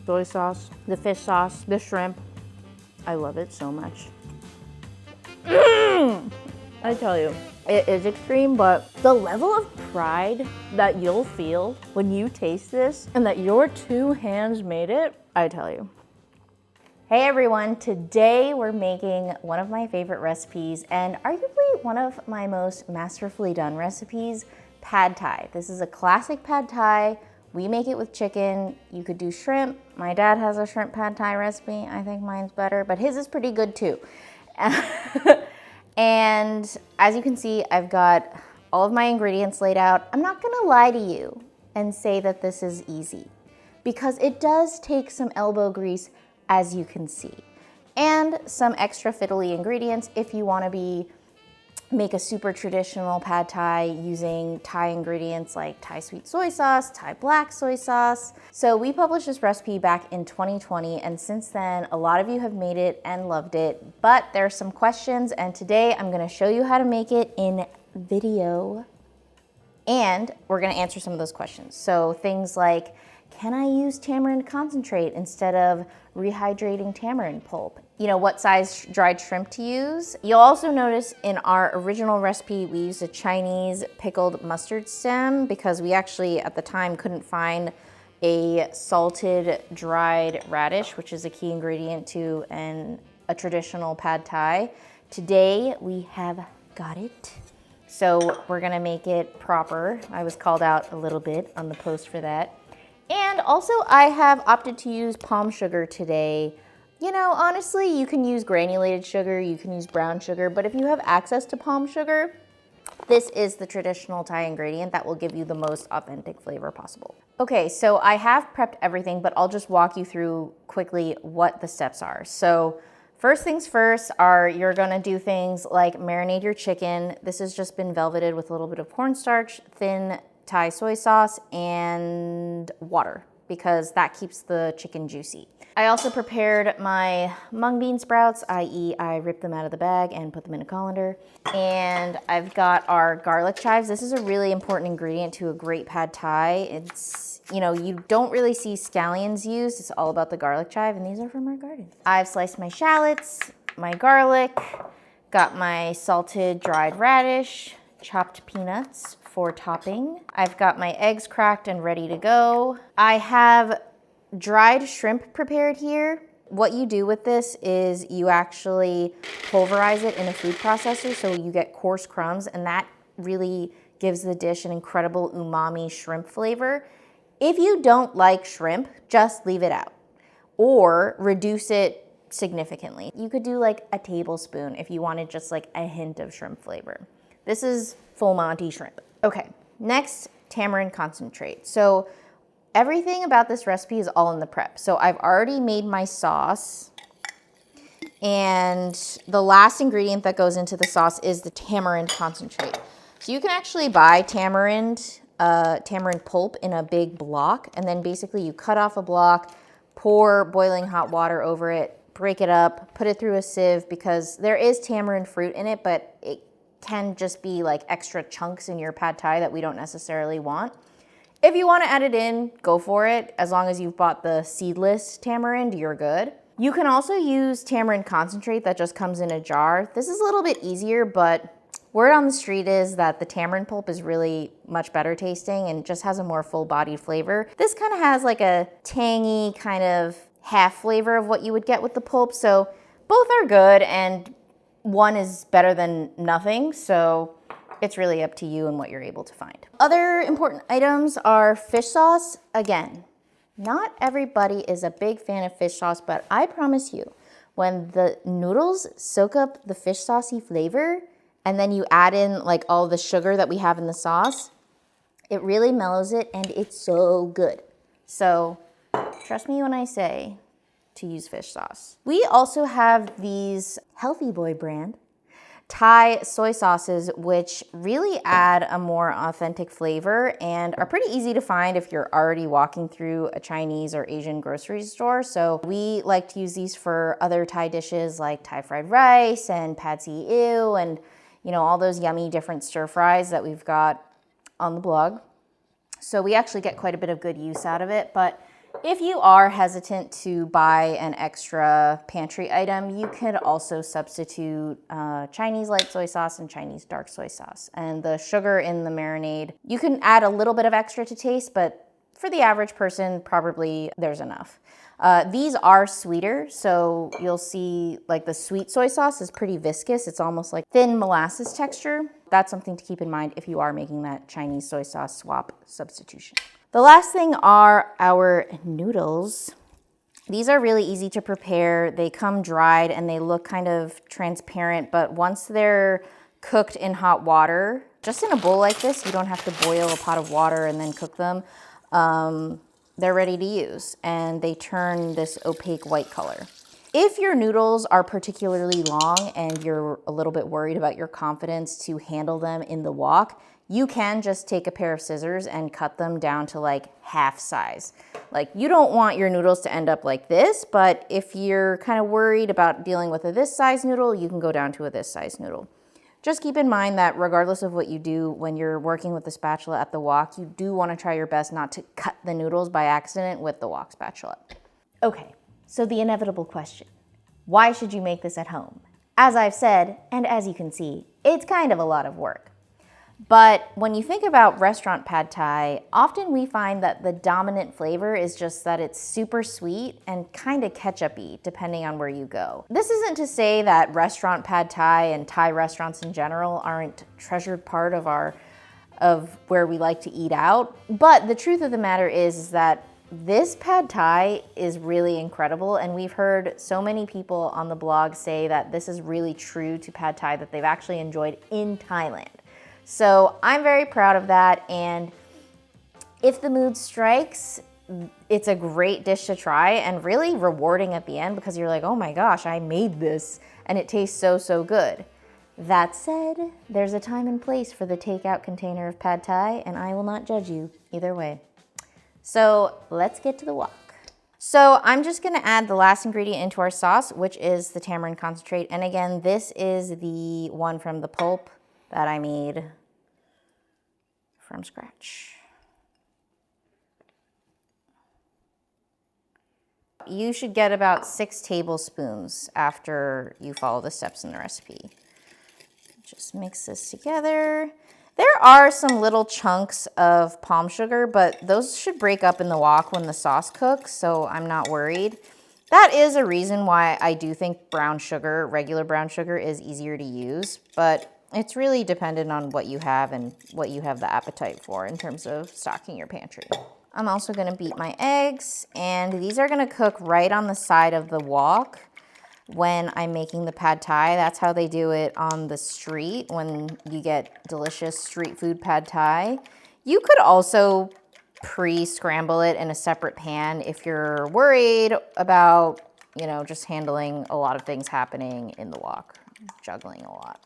soy sauce, the fish sauce, the shrimp. I love it so much. I tell you, it is extreme, but the level of pride that you'll feel when you taste this and that your 2 hands made it, I tell you. Hey everyone, today we're making one of my favorite recipes and arguably one of my most masterfully done recipes, pad thai. This is a classic pad thai. We make it with chicken. You could do shrimp. My dad has a shrimp pad thai recipe. I think mine's better, but his is pretty good too. And as you can see, I've got all of my ingredients laid out. I'm not gonna lie to you and say that this is easy because it does take some elbow grease, as you can see, and some extra fiddly ingredients if you wanna make a super traditional pad thai using Thai ingredients like Thai sweet soy sauce, Thai black soy sauce. So we published this recipe back in 2020, and since then, a lot of you have made it and loved it, but there are some questions, and today I'm gonna show you how to make it in video, and we're gonna answer some of those questions. So things like, can I use tamarind concentrate instead of rehydrating tamarind pulp? You know, what size dried shrimp to use. You'll also notice in our original recipe, we used a Chinese pickled mustard stem because we actually at the time couldn't find a salted dried radish, which is a key ingredient to a traditional pad thai. Today we have got it. So we're gonna make it proper. I was called out a little bit on the post for that. And also I have opted to use palm sugar today. You know, honestly, you can use granulated sugar, you can use brown sugar, but if you have access to palm sugar, this is the traditional Thai ingredient that will give you the most authentic flavor possible. Okay, so I have prepped everything, but I'll just walk you through quickly what the steps are. So first things first you're gonna do things like marinate your chicken. This has just been velveted with a little bit of cornstarch, thin Thai soy sauce, and water, because that keeps the chicken juicy. I also prepared my mung bean sprouts, i.e. I ripped them out of the bag and put them in a colander. And I've got our garlic chives. This is a really important ingredient to a great pad thai. It's, you know, you don't really see scallions used. It's all about the garlic chive, and these are from our garden. I've sliced my shallots, my garlic, got my salted dried radish, chopped peanuts for topping. I've got my eggs cracked and ready to go. I have dried shrimp prepared here. What you do with this is you actually pulverize it in a food processor so you get coarse crumbs, and that really gives the dish an incredible umami shrimp flavor. If you don't like shrimp, just leave it out or reduce it significantly. You could do like a tablespoon if you wanted just like a hint of shrimp flavor. This is full Monty shrimp. Okay, next, tamarind concentrate. So everything about this recipe is all in the prep. So I've already made my sauce, and the last ingredient that goes into the sauce is the tamarind concentrate. So you can actually buy tamarind pulp in a big block, and then basically you cut off a block, pour boiling hot water over it, break it up, put it through a sieve, because there is tamarind fruit in it, but it can just be like extra chunks in your pad thai that we don't necessarily want. If you want to add it in, go for it. As long as you've bought the seedless tamarind, you're good. You can also use tamarind concentrate that just comes in a jar. This is a little bit easier, but word on the street is that the tamarind pulp is really much better tasting and just has a more full-bodied flavor. This kind of has like a tangy kind of half flavor of what you would get with the pulp, so both are good, and one is better than nothing, so it's really up to you and what you're able to find. Other important items are fish sauce. Again, not everybody is a big fan of fish sauce, but I promise you, when the noodles soak up the fish saucy flavor, and then you add in like all the sugar that we have in the sauce, it really mellows it, and it's so good. So trust me when I say to use fish sauce. We also have these Healthy Boy brand Thai soy sauces, which really add a more authentic flavor and are pretty easy to find if you're already walking through a Chinese or Asian grocery store. So we like to use these for other Thai dishes like Thai fried rice and pad see ew and, you know, all those yummy different stir fries that we've got on the blog. So we actually get quite a bit of good use out of it. But If you are hesitant to buy an extra pantry item, you could also substitute Chinese light soy sauce and Chinese dark soy sauce. And the sugar in the marinade, you can add a little bit of extra to taste, but for the average person, probably there's enough. These are sweeter, so you'll see like the sweet soy sauce is pretty viscous. It's almost like thin molasses texture. That's something to keep in mind if you are making that Chinese soy sauce swap substitution. The last thing are our noodles. These are really easy to prepare. They come dried and they look kind of transparent, but once they're cooked in hot water, just in a bowl like this, you don't have to boil a pot of water and then cook them. They're ready to use and they turn this opaque white color. If your noodles are particularly long and you're a little bit worried about your confidence to handle them in the wok, you can just take a pair of scissors and cut them down to like half size. Like you don't want your noodles to end up like this, but if you're kind of worried about dealing with a this size noodle, you can go down to a this size noodle. Just keep in mind that regardless of what you do when you're working with the spatula at the wok, you do want to try your best not to cut the noodles by accident with the wok spatula. Okay, so the inevitable question, why should you make this at home? As I've said, and as you can see, it's kind of a lot of work. But when you think about restaurant pad thai, often we find that the dominant flavor is just that it's super sweet and kind of ketchup-y, depending on where you go. This isn't to say that restaurant pad thai and Thai restaurants in general aren't a treasured part of where we like to eat out, but the truth of the matter is that this pad thai is really incredible, and we've heard so many people on the blog say that this is really true to pad thai that they've actually enjoyed in Thailand. So I'm very proud of that, and if the mood strikes, it's a great dish to try and really rewarding at the end because you're like, oh my gosh, I made this and it tastes so, so good. That said, there's a time and place for the takeout container of pad thai, and I will not judge you either way. So let's get to the wok. So I'm just gonna add the last ingredient into our sauce, which is the tamarind concentrate. And again, this is the one from the pulp that I made from scratch. You should get about 6 tablespoons after you follow the steps in the recipe. Just mix this together. There are some little chunks of palm sugar, but those should break up in the wok when the sauce cooks, so I'm not worried. That is a reason why I do think brown sugar, regular brown sugar, is easier to use, but it's really dependent on what you have and what you have the appetite for in terms of stocking your pantry. I'm also gonna beat my eggs, and these are gonna cook right on the side of the wok when I'm making the pad thai. That's how they do it on the street when you get delicious street food pad thai. You could also pre-scramble it in a separate pan if you're worried about, you know, just handling a lot of things happening in the wok, juggling a lot.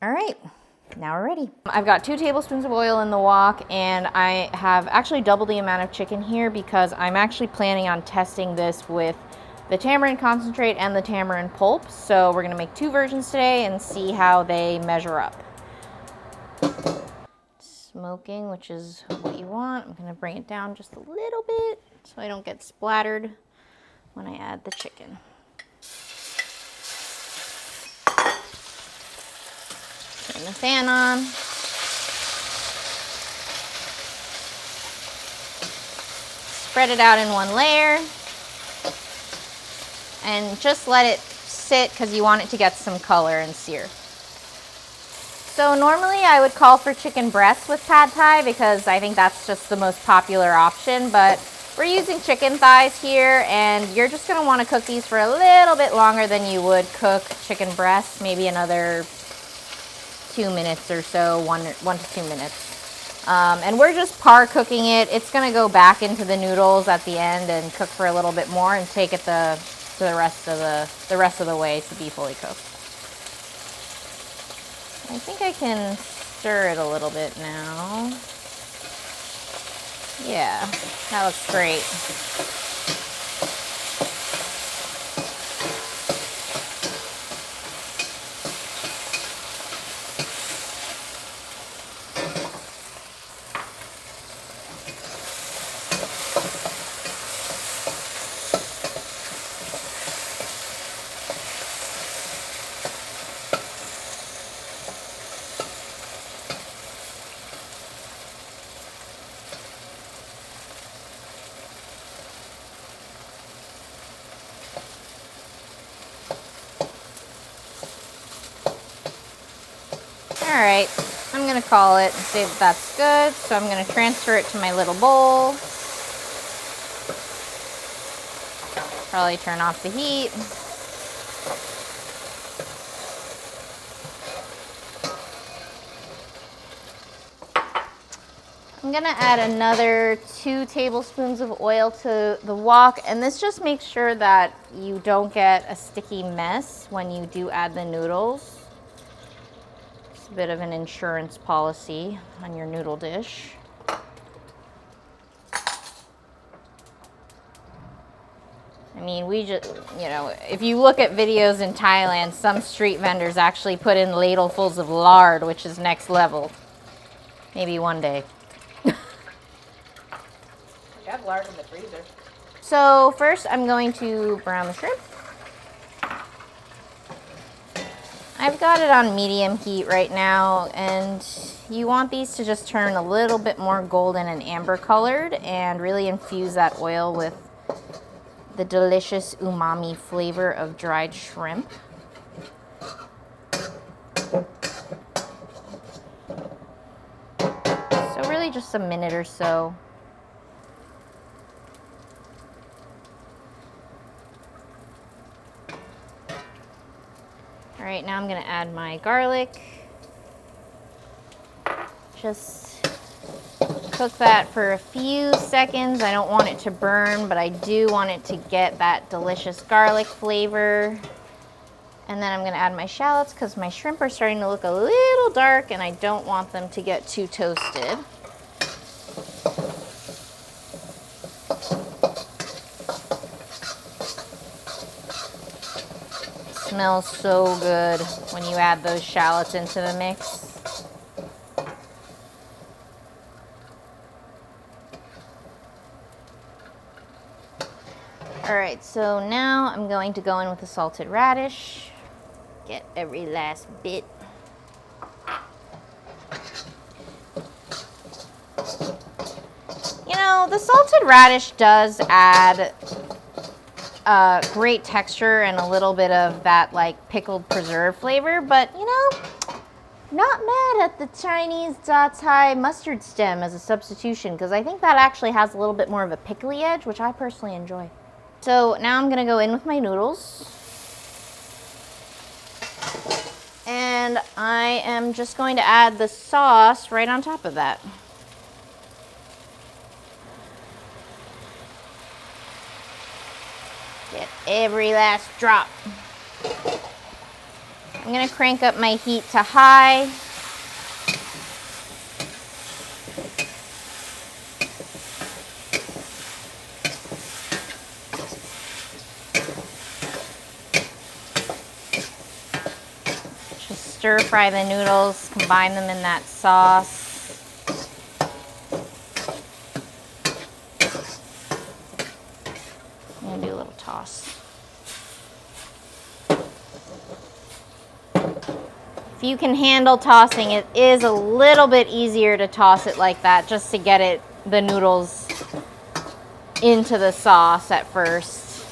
All right, now we're ready. I've got 2 tablespoons of oil in the wok, and I have actually double the amount of chicken here because I'm actually planning on testing this with the tamarind concentrate and the tamarind pulp. So we're gonna make 2 versions today and see how they measure up. Smoking, which is what you want. I'm gonna bring it down just a little bit so I don't get splattered when I add the chicken. Turn the fan on. Spread it out in one layer. And just let it sit because you want it to get some color and sear. So normally I would call for chicken breasts with pad thai because I think that's just the most popular option, but we're using chicken thighs here, and you're just gonna wanna cook these for a little bit longer than you would cook chicken breasts, maybe another 2 minutes or so, 1 to 2 minutes. And we're just par cooking it. It's gonna go back into the noodles at the end and cook for a little bit more and take it to the rest of the way to be fully cooked. I think I can stir it a little bit now. Yeah, that looks great. right, I'm gonna call it and say that that's good. So I'm gonna transfer it to my little bowl. Probably turn off the heat. I'm gonna add another 2 tablespoons of oil to the wok, and this just makes sure that you don't get a sticky mess when you do add the noodles. It's a bit of an insurance policy on your noodle dish. I mean, we just, you know, if you look at videos in Thailand, some street vendors actually put in ladlefuls of lard, which is next level. Maybe one day. I have lard in the freezer. So first I'm going to brown the shrimp. I've got it on medium heat right now, and you want these to just turn a little bit more golden and amber colored and really infuse that oil with the delicious umami flavor of dried shrimp. So really just a minute or so. All right, now I'm gonna add my garlic. Just cook that for a few seconds. I don't want it to burn, but I do want it to get that delicious garlic flavor. And then I'm gonna add my shallots because my shrimp are starting to look a little dark and I don't want them to get too toasted. Smells so good when you add those shallots into the mix. All right, so now I'm going to go in with the salted radish. Get every last bit. You know, the salted radish does add great texture and a little bit of that like pickled preserve flavor, but you know, not mad at the Chinese Thai mustard stem as a substitution because I think that actually has a little bit more of a pickly edge, which I personally enjoy. So now I'm gonna go in with my noodles. And I am just going to add the sauce right on top of that. Get every last drop. I'm gonna crank up my heat to high. Just stir fry the noodles, combine them in that sauce. I'm gonna do a little toss. If you can handle tossing, it is a little bit easier to toss it like that just to get the noodles into the sauce at first.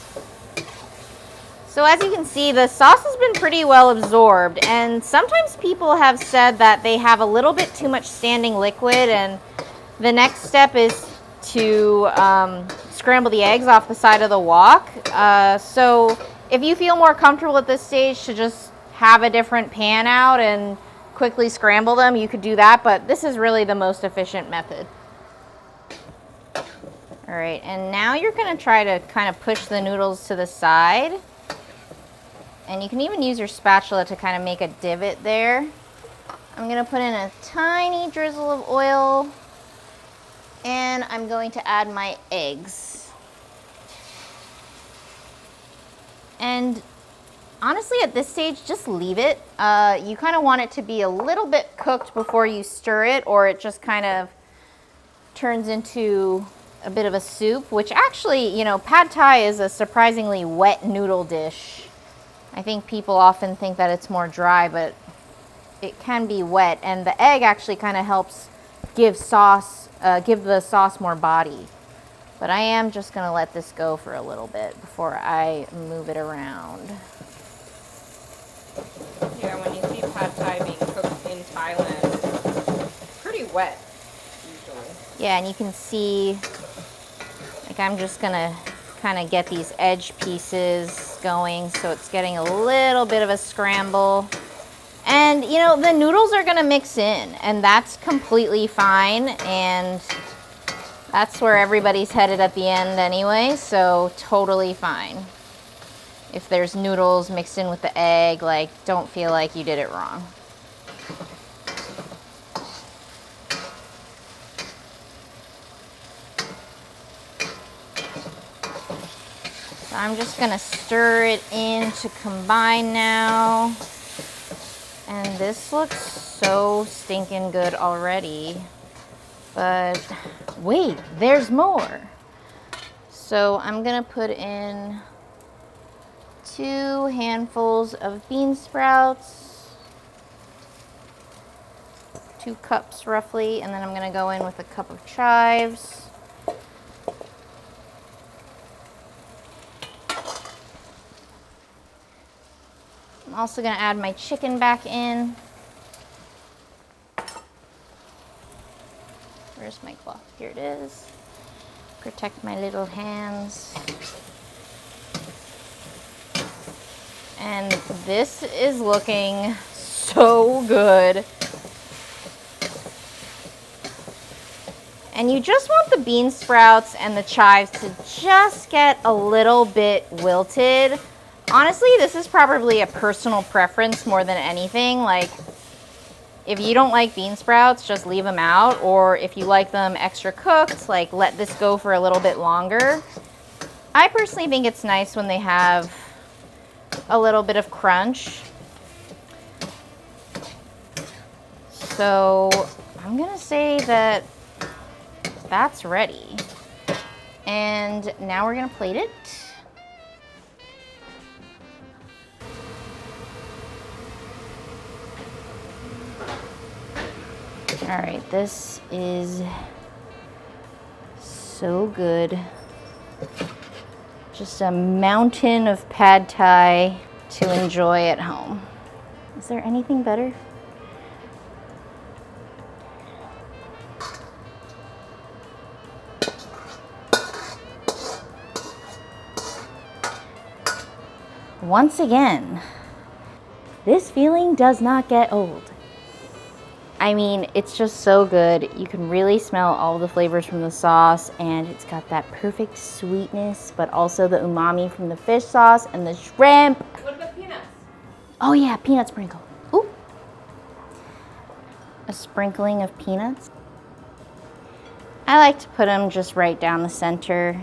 So as you can see, the sauce has been pretty well absorbed, and sometimes people have said that they have a little bit too much standing liquid, and the next step is to scramble the eggs off the side of the wok. So if you feel more comfortable at this stage to just have a different pan out and quickly scramble them, you could do that, but this is really the most efficient method. All right, and now you're gonna try to kind of push the noodles to the side. And you can even use your spatula to kind of make a divot there. I'm gonna put in a tiny drizzle of oil, and I'm going to add my eggs. And honestly, at this stage, just leave it. You kind of want it to be a little bit cooked before you stir it, or it just kind of turns into a bit of a soup, which actually, you know, pad thai is a surprisingly wet noodle dish. I think people often think that it's more dry, but it can be wet, and the egg actually kind of helps give the sauce more body. But I am just gonna let this go for a little bit before I move it around. Yeah, when you see pad thai being cooked in Thailand, pretty wet usually. Yeah, and you can see, like I'm just gonna kind of get these edge pieces going so it's getting a little bit of a scramble. And you know, the noodles are gonna mix in, and that's completely fine, and that's where everybody's headed at the end anyway, so totally fine. If there's noodles mixed in with the egg, like, don't feel like you did it wrong. So I'm just gonna stir it in to combine now. And this looks so stinking good already. But wait, there's more. So I'm gonna put in 2 handfuls of bean sprouts, 2 cups roughly, and then I'm gonna go in with a cup of chives. I'm also gonna add my chicken back in. Where's my cloth? Here it is. Protect my little hands. And this is looking so good. And you just want the bean sprouts and the chives to just get a little bit wilted. Honestly, this is probably a personal preference more than anything. Like, if you don't like bean sprouts, just leave them out. Or if you like them extra cooked, like, let this go for a little bit longer. I personally think it's nice when they have a little bit of crunch. So I'm gonna say that that's ready. And now we're gonna plate it. All right, this is so good. Just a mountain of pad thai to enjoy at home. Is there anything better? Once again, this feeling does not get old. I mean, it's just so good. You can really smell all the flavors from the sauce, and it's got that perfect sweetness, but also the umami from the fish sauce and the shrimp. What about peanuts? Oh yeah, peanut sprinkle. Ooh. A sprinkling of peanuts. I like to put them just right down the center.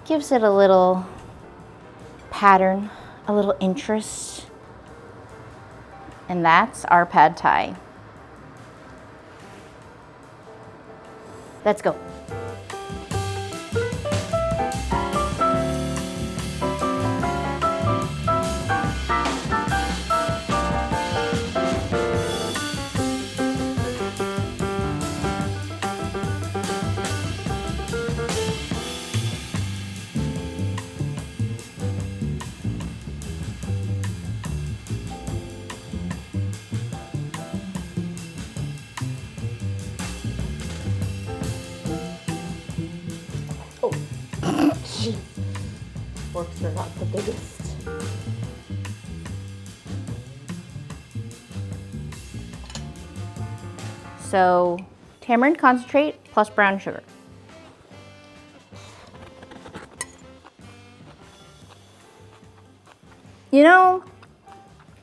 Gives it a little pattern, a little interest. And that's our pad thai. Let's go. Forks are not the biggest. So, tamarind concentrate plus brown sugar. You know,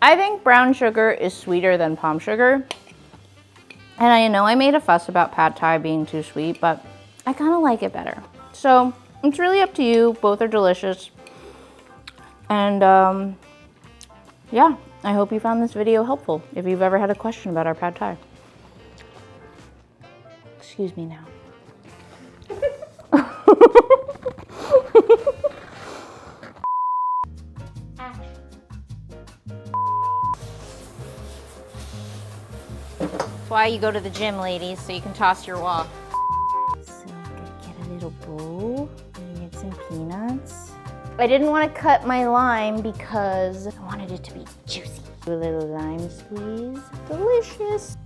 I think brown sugar is sweeter than palm sugar. And I know I made a fuss about pad thai being too sweet, but I kind of like it better. So, it's really up to you. Both are delicious. And yeah, I hope you found this video helpful if you've ever had a question about our pad thai. Excuse me now. That's why you go to the gym, ladies, so you can toss your wok. So I'm gonna get a little bowl. I'm gonna get some peanuts. I didn't want to cut my lime because I wanted it to be juicy. Do a little lime squeeze. Delicious.